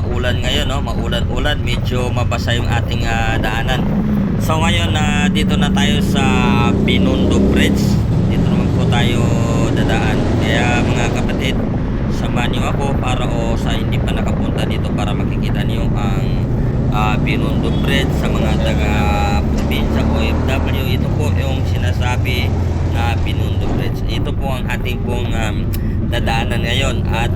maulan ngayon, no? Maulan-ulan, medyo mabasa yung ating daanan. So ngayon dito na tayo sa Binondo Bridge. Dito naman po tayo dadaan. Kaya mga kapatid, samahan niyo ako para sa hindi pa nakapunta dito para makikita niyo ang Binondo Bridge sa mga taga probinsya OFW. Ito po yung sinasabi na Binondo Bridge. Ito po ang ating pong dadaanan ngayon at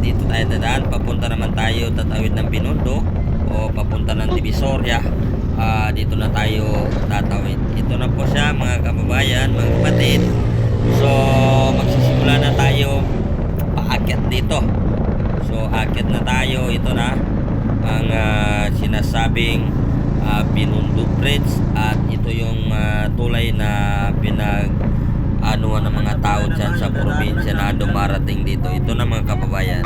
dito tayo dadaan. Papunta naman tayo, tatawid ng Binondo o papunta ng Divisoria. Dito na tayo tatawid. Ito na po siya mga kababayan, mga kapatid. So magsisimula na tayo paakyat dito. So akyat na tayo. Ito na ang sinasabing Binondo Bridge at ito yung tulay na pinag-anuhan ng mga tao dyan sa probinsya na dumarating dito. Ito na mga kababayan.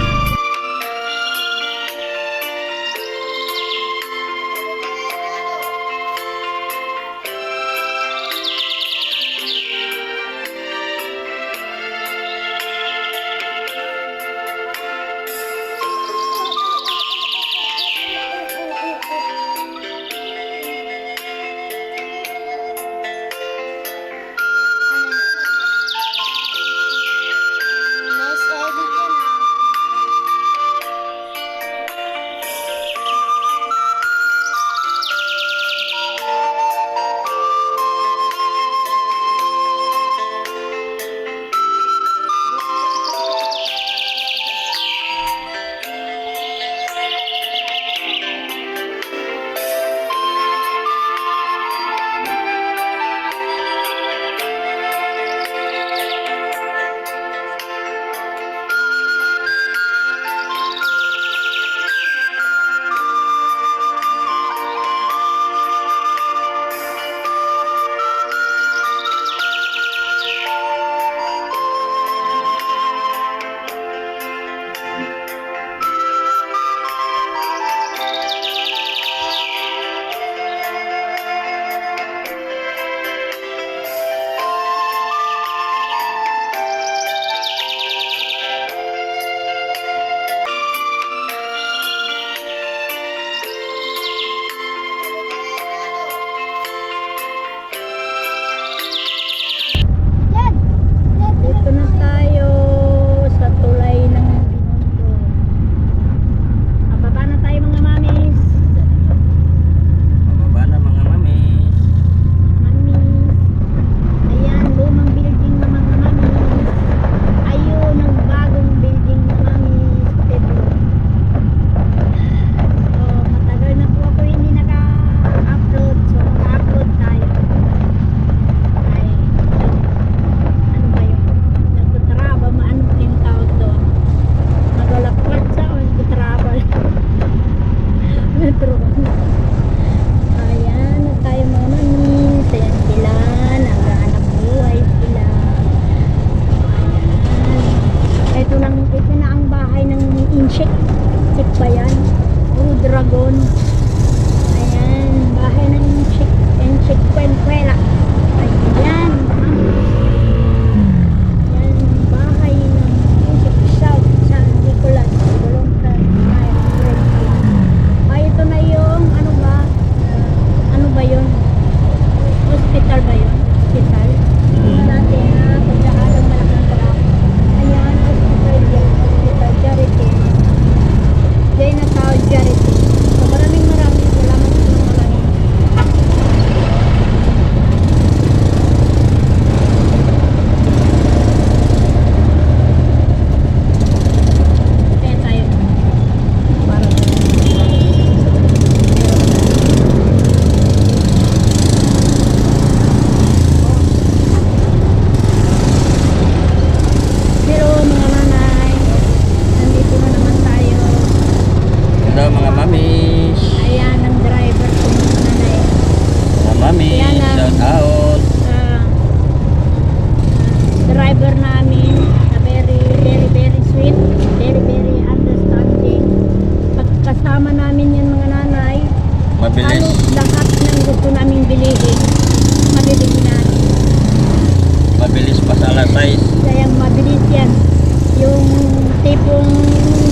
tipong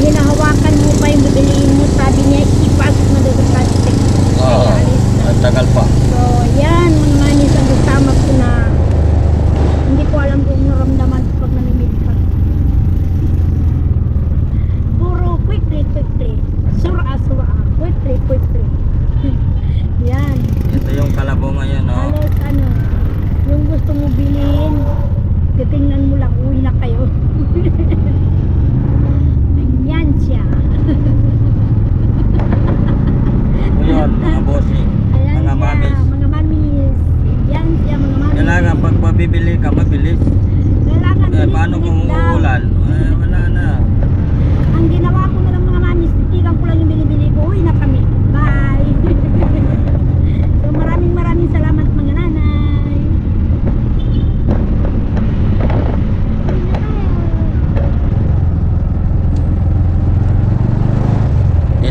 hinahawakan mo pa yung bibiliin mo, sabi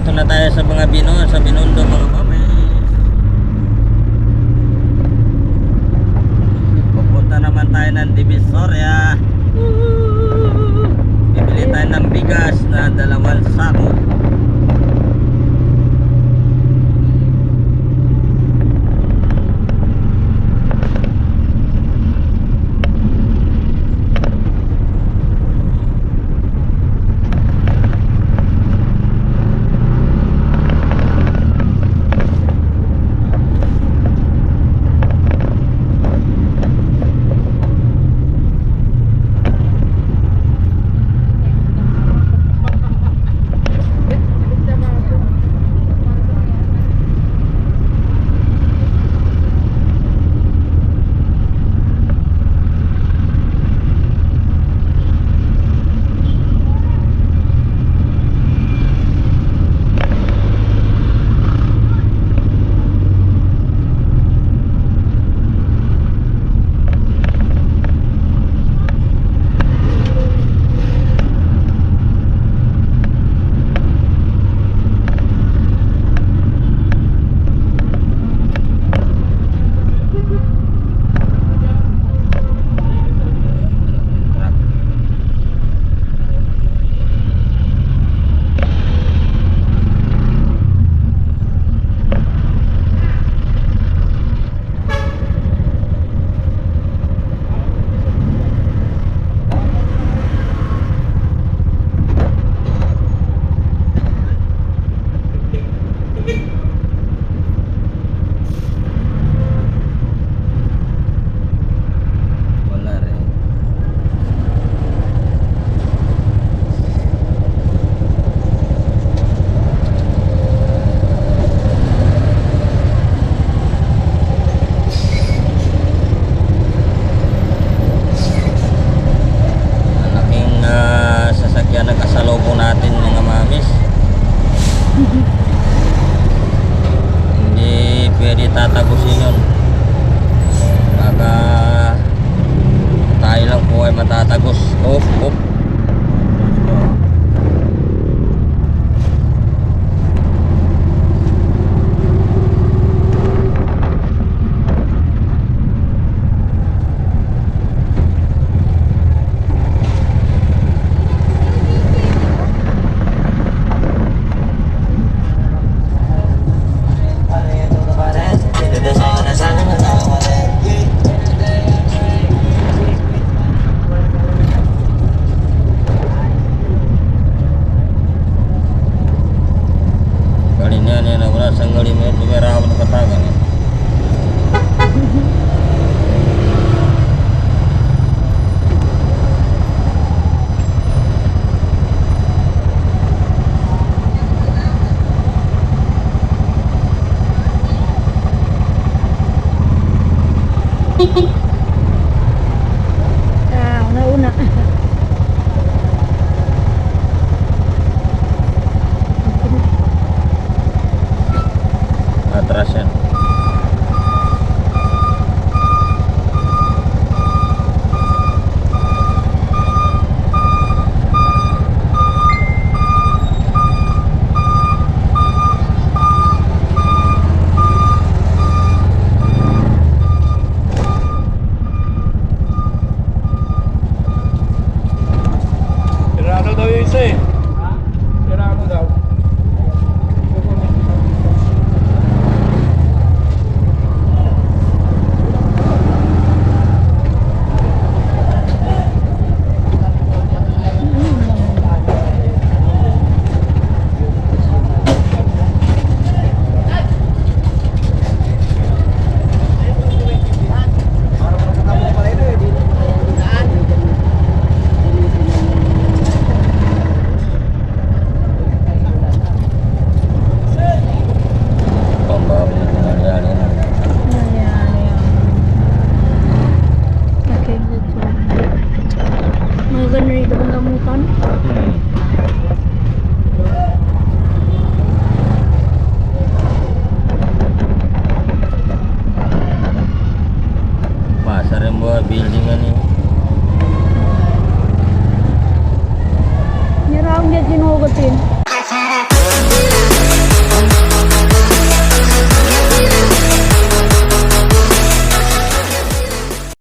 dito na tayo sa mga sa Binondo mga mami. Pupunta naman tayo ng Divisoria. Bibili tayo ng bigas na 2 sako. Tatapusin yun, baka tayo lang po ay matatagos. Off. Sanggali mo lumeraw ng katagan. Una. Atras yan. Tirano daw yung isa eh. Tirano daw. Building ani. Nyerang dia sinugutin.